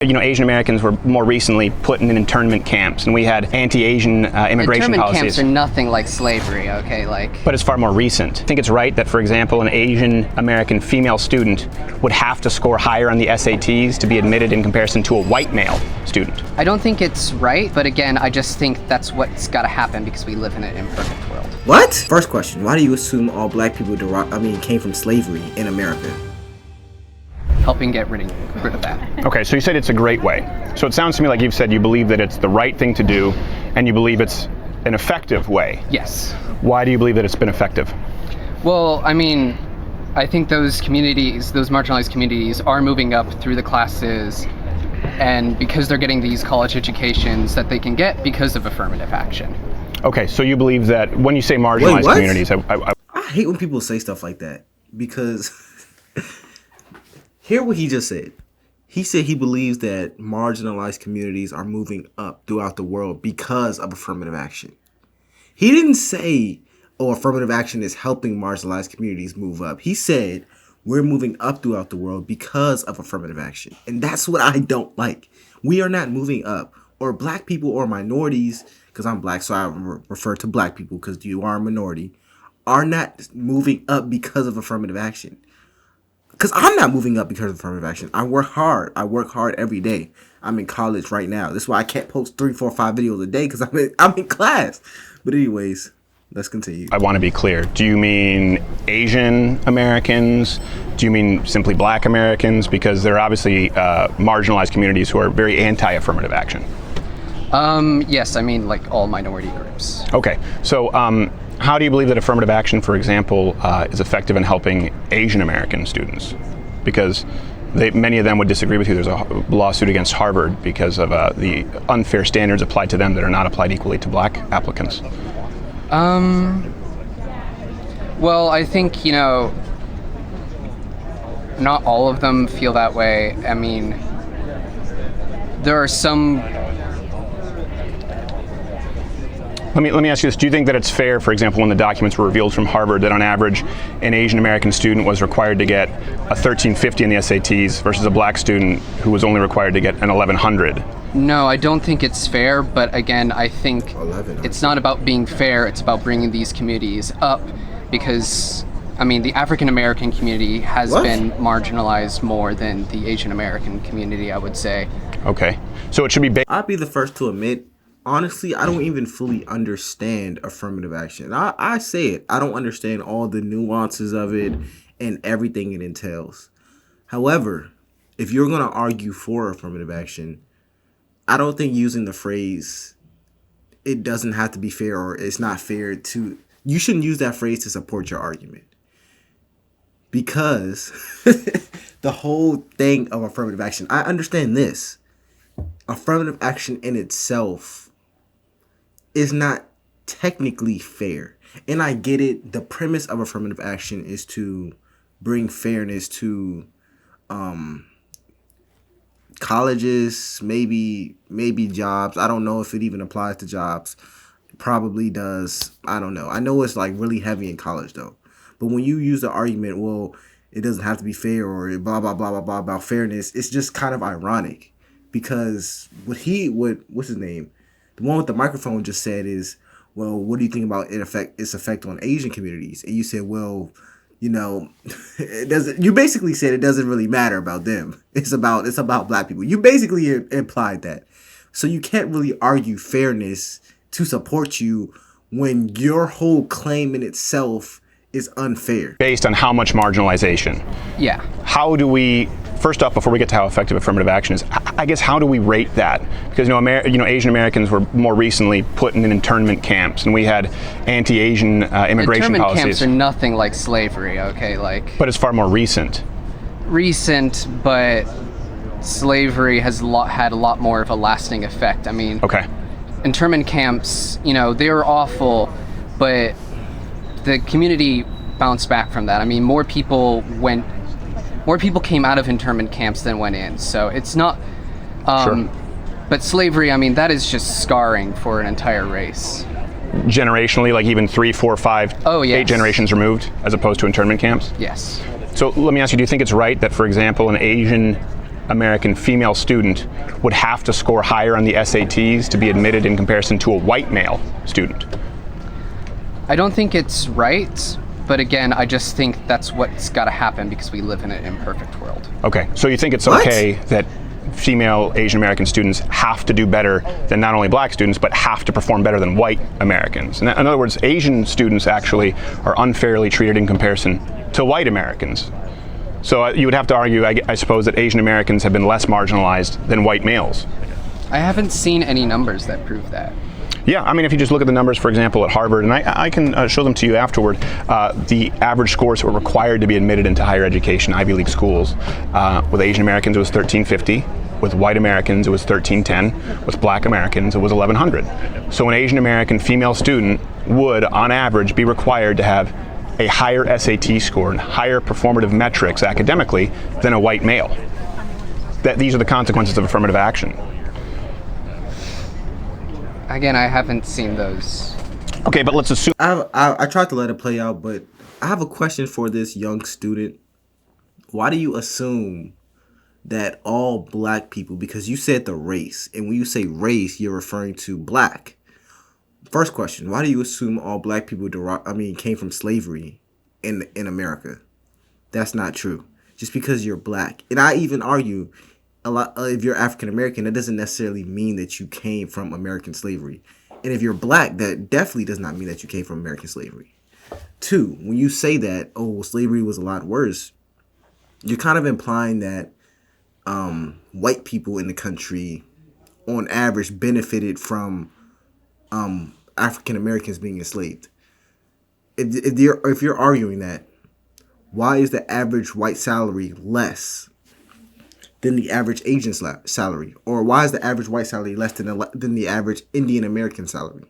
Asian Americans were more recently put in internment camps, and we had anti-Asian immigration internment policies. Camps are nothing like slavery, okay? But it's far more recent. I think it's right that, for example, an Asian American female student would have to score higher on the SATs to be admitted in comparison to a white male student. I don't think it's right, but again, I just think that's what's got to happen because we live in an imperfect world. What? First question, why do you assume all black people came from slavery in America? Helping get rid of that. Okay, so you said it's a great way. So it sounds to me like you've said you believe that it's the right thing to do, and you believe it's an effective way. Yes. Why do you believe that it's been effective? Well, I mean, I think those communities, those marginalized communities, are moving up through the classes, and because they're getting these college educations that they can get because of affirmative action. Okay, so you believe that when you say marginalized communities, I hate when people say stuff like that, because hear what he just said. He said he believes that marginalized communities are moving up throughout the world because of affirmative action. He didn't say, oh, affirmative action is helping marginalized communities move up. He said, we're moving up throughout the world because of affirmative action. And that's what I don't like. We are not moving up, or black people or minorities, because I'm black, so I refer to black people because you are a minority, are not moving up because of affirmative action. Because I'm not moving up because of affirmative action. I work hard. I work hard every day. I'm in college right now. That's why I can't post 3, 4, 5 videos a day, because I'm in class. But anyways, let's continue. I want to be clear. Do you mean Asian Americans? Do you mean simply black Americans? Because there are obviously marginalized communities who are very anti-affirmative action. Yes, I mean like all minority groups. Okay, so how do you believe that affirmative action, for example, is effective in helping Asian American students? Because many of them would disagree with you. There's a lawsuit against Harvard because of the unfair standards applied to them that are not applied equally to black applicants. Well, I think, not all of them feel that way. I mean, there are some... Let me ask you this. Do you think that it's fair, for example, when the documents were revealed from Harvard, that on average an Asian American student was required to get a 1350 in the SATs versus a black student who was only required to get an 1100? No, I don't think it's fair, but again, I think it's not about being fair, it's about bringing these communities up, because, I mean, the African American community has been marginalized more than the Asian American community, I would say. Okay, so it should be... I'd be the first to admit, honestly, I don't even fully understand affirmative action. I say it. I don't understand all the nuances of it and everything it entails. However, if you're going to argue for affirmative action, I don't think using the phrase, it doesn't have to be fair or it's not fair to... You shouldn't use that phrase to support your argument. Because the whole thing of affirmative action, I understand this. Affirmative action in itself is not technically fair. And I get it. The premise of affirmative action is to bring fairness to colleges, maybe jobs. I don't know if it even applies to jobs. It probably does. I don't know. I know it's like really heavy in college though. But when you use the argument, well, it doesn't have to be fair or blah, blah, blah, blah, blah about fairness, it's just kind of ironic. Because what's his name? The one with the microphone just said is, well, what do you think about its effect on Asian communities? And you said, well, it doesn't. You basically said it doesn't really matter about them. It's about black people. You basically implied that. So you can't really argue fairness to support you when your whole claim in itself is unfair. Based on how much marginalization? Yeah. How do we, first off, before we get to how effective affirmative action is, I guess how do we rate that? Because Asian Americans were more recently put in internment camps, and we had anti-Asian immigration policies. Internment camps are nothing like slavery, okay? But it's far more recent. Recent, but slavery has had a lot more of a lasting effect. I mean, okay. Internment camps, they were awful, but the community bounced back from that. I mean, more people came out of internment camps than went in. So it's not, sure. But slavery, I mean, that is just scarring for an entire race. Generationally, like even 3, 4, 5, 8 generations removed, as opposed to internment camps? Yes. So let me ask you, do you think it's right that, for example, an Asian American female student would have to score higher on the SATs to be admitted in comparison to a white male student? I don't think it's right, but again, I just think that's what's got to happen because we live in an imperfect world. Okay, so you think it's What? okay that female Asian American students have to do better than not only black students, but have to perform better than white Americans? In other words, Asian students actually are unfairly treated in comparison to white Americans. So you would have to argue, I suppose, that Asian Americans have been less marginalized than white males. I haven't seen any numbers that prove that. Yeah, I mean, if you just look at the numbers, for example, at Harvard, and I can show them to you afterward, the average scores that were required to be admitted into higher education, Ivy League schools, with Asian Americans it was 1350, with white Americans it was 1310, with black Americans it was 1100. So an Asian American female student would, on average, be required to have a higher SAT score and higher performative metrics academically than a white male. These are the consequences of affirmative action. Again, I haven't seen those. Okay, but let's assume. I tried to let it play out, but I have a question for this young student. Why do you assume that all black people, because you said the race, and when you say race, you're referring to black. First question, why do you assume all black people came from slavery in America? That's not true. Just because you're black. And I even argue, if you're African American, that doesn't necessarily mean that you came from American slavery. And if you're black, that definitely does not mean that you came from American slavery. Two, when you say that, slavery was a lot worse, you're kind of implying that white people in the country, on average, benefited from African Americans being enslaved. If you're arguing that, why is the average white salary less than the average Asian salary? Or why is the average white salary less than the average Indian American salary?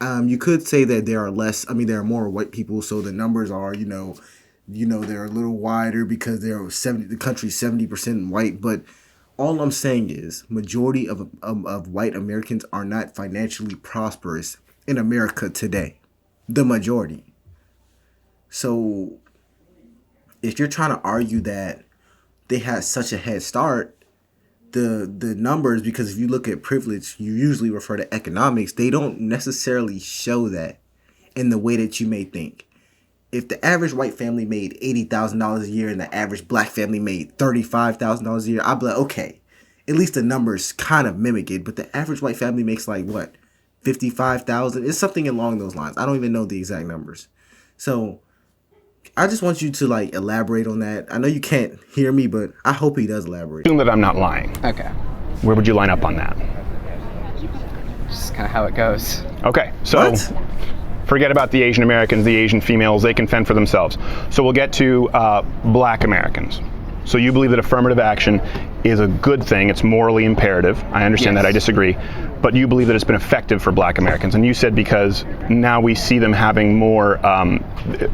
You could say that there are more white people, so the numbers are, they're a little wider because the country's 70% white. But all I'm saying is, majority of white Americans are not financially prosperous in America today. The majority. So if you're trying to argue that they had such a head start, the numbers, because if you look at privilege, you usually refer to economics, they don't necessarily show that in the way that you may think. If the average white family made $80,000 a year and the average black family made $35,000 a year, I'd be like, okay, at least the numbers kind of mimic it. But the average white family makes like what, $55,000? It's something along those lines. I don't even know the exact numbers. So I just want you to elaborate on that. I know you can't hear me, but I hope he does elaborate. Assume that I'm not lying. Okay. Where would you line up on that? Just kind of how it goes. Okay, so What? forget about the Asian Americans, the Asian females, they can fend for themselves. So we'll get to black Americans. So you believe that affirmative action is a good thing, it's morally imperative. I understand Yes. that, I disagree. But you believe that it's been effective for black Americans. And you said because now we see them having more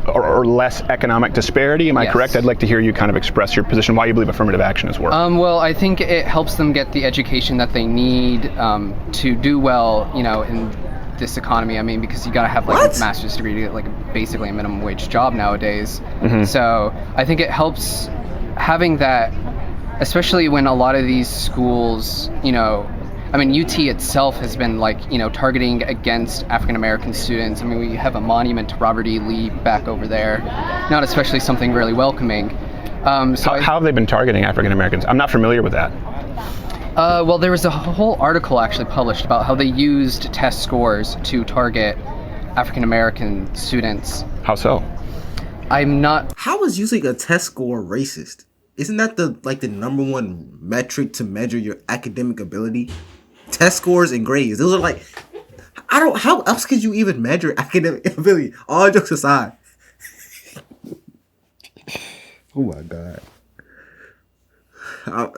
or less economic disparity. Am I Yes. correct? I'd like to hear you kind of express your position, why you believe affirmative action has worked. Well, I think it helps them get the education that they need to do well, in this economy. I mean, because you got to have What? a master's degree to get basically a minimum wage job nowadays. Mm-hmm. So I think it helps having that, especially when a lot of these schools, UT itself has been targeting against African American students. I mean, we have a monument to Robert E. Lee back over there, not especially something really welcoming. How have they been targeting African Americans? I'm not familiar with that. Well, there was a whole article actually published about how they used test scores to target African American students. How so? I'm not. How is using a test score racist? Isn't that the number one metric to measure your academic ability? Test scores and grades. Those are how else could you even measure academic ability? All jokes aside. Oh my God.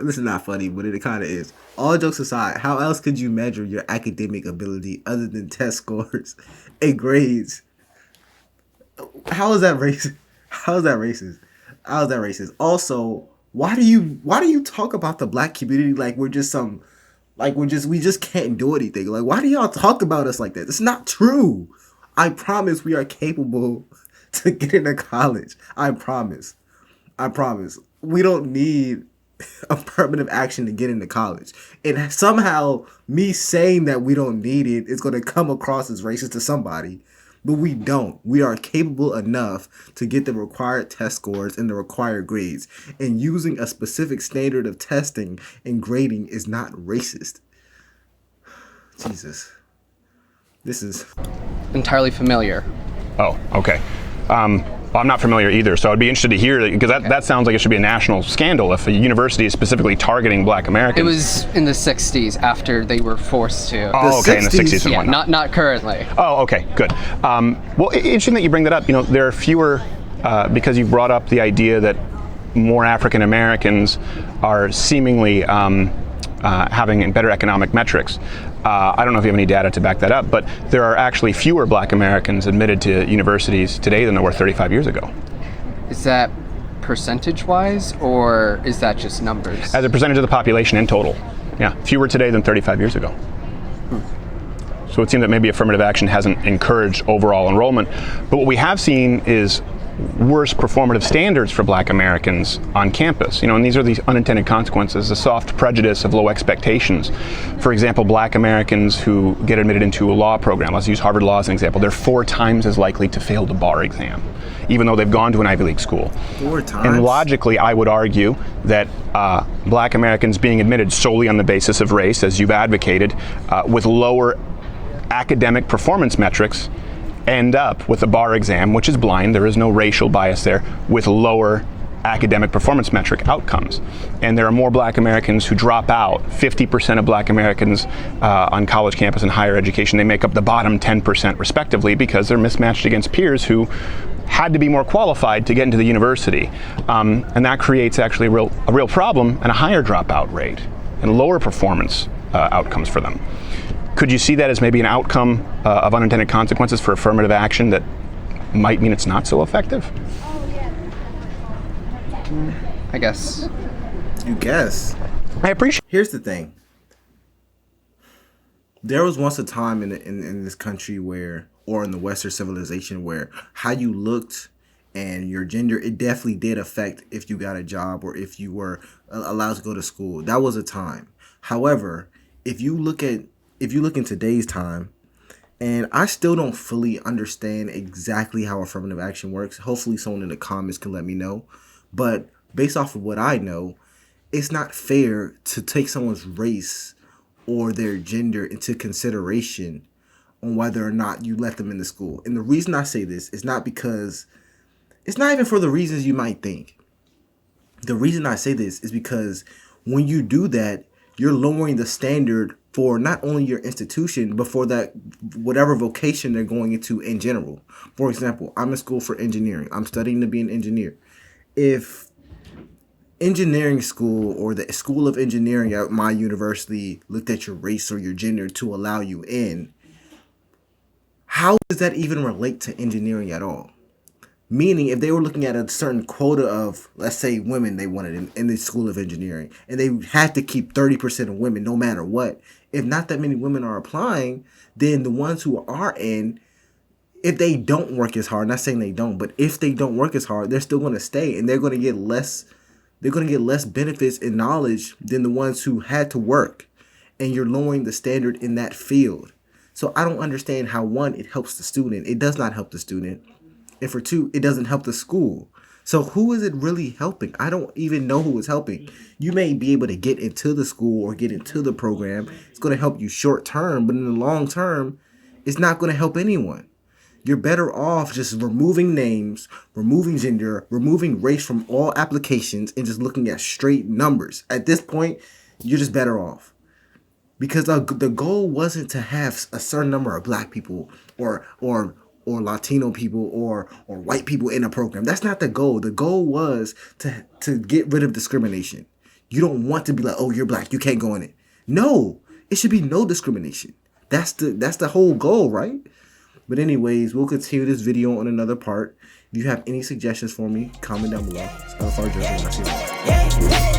This is not funny, but it kind of is. All jokes aside, how else could you measure your academic ability other than test scores and grades? How is that racist? How is that racist? How is that racist? Also, why do you talk about the black community like we're just we just can't do anything? Like, why do y'all talk about us like that? It's not true. I promise we are capable to get into college. I promise. We don't need affirmative action to get into college. And somehow me saying that we don't need it is going to come across as racist to somebody. But we don't. We are capable enough to get the required test scores and the required grades. And using a specific standard of testing and grading is not racist. Jesus. This is entirely familiar. Oh, okay. Well, I'm not familiar either, so I'd be interested to hear, because that sounds like it should be a national scandal if a university is specifically targeting Black Americans. It was in the 60s after they were forced to. Oh, okay, in the 60s and yeah, whatnot. not currently. Oh, okay, good. Well, interesting that you bring that up. There are fewer, because you brought up the idea that more African Americans are seemingly having better economic metrics. I don't know if you have any data to back that up, but there are actually fewer Black Americans admitted to universities today than there were 35 years ago. Is that percentage-wise, or is that just numbers? As a percentage of the population in total. Yeah, fewer today than 35 years ago. So it seems that maybe affirmative action hasn't encouraged overall enrollment. But what we have seen is worse performative standards for Black Americans on campus. And these are these unintended consequences, the soft prejudice of low expectations. For example, Black Americans who get admitted into a law program, let's use Harvard Law as an example, they're 4 times as likely to fail the bar exam, even though they've gone to an Ivy League school. 4 times? And logically, I would argue that Black Americans being admitted solely on the basis of race, as you've advocated, with lower academic performance metrics, end up with a bar exam, which is blind, there is no racial bias there, with lower academic performance metric outcomes. And there are more Black Americans who drop out. 50% of Black Americans on college campus and higher education, they make up the bottom 10% respectively, because they're mismatched against peers who had to be more qualified to get into the university. And that creates actually a real problem and a higher dropout rate and lower performance outcomes for them. Could you see that as maybe an outcome of unintended consequences for affirmative action that might mean it's not so effective? I guess. You guess. I appreciate. Here's the thing. There was once a time in this country where, or in the Western civilization, where how you looked and your gender, it definitely did affect if you got a job or if you were allowed to go to school. That was a time. However, if you look in today's time, and I still don't fully understand exactly how affirmative action works. Hopefully someone in the comments can let me know. But based off of what I know, it's not fair to take someone's race or their gender into consideration on whether or not you let them into school. And the reason I say this is not because, it's not even for the reasons you might think. The reason I say this is because when you do that, you're lowering the standard for not only your institution, but for that whatever vocation they're going into in general. For example, I'm in school for engineering. I'm studying to be an engineer. If engineering school or the school of engineering at my university looked at your race or your gender to allow you in, how does that even relate to engineering at all? Meaning, if they were looking at a certain quota of, let's say, women they wanted in the School of Engineering, and they had to keep 30% of women no matter what, if not that many women are applying, then the ones who are in, if they don't work as hard, not saying they don't, but if they don't work as hard, they're still going to stay, and they're going to get less benefits and knowledge than the ones who had to work, and you're lowering the standard in that field. So I don't understand how, one, it helps the student. It does not help the student. And for two, it doesn't help the school. So who is it really helping? I don't even know who is helping. You may be able to get into the school or get into the program. It's going to help you short term, but in the long term, it's not going to help anyone. You're better off just removing names, removing gender, removing race from all applications, and just looking at straight numbers. At this point, you're just better off. Because the goal wasn't to have a certain number of Black people or Latino people or white people in a program. That's not the goal. The goal was to get rid of discrimination. You don't want to be like, oh, you're Black, you can't go in it. No, it should be no discrimination. That's the whole goal, right? But anyways, we'll continue this video on another part. If you have any suggestions for me, comment down below. It's Jojo.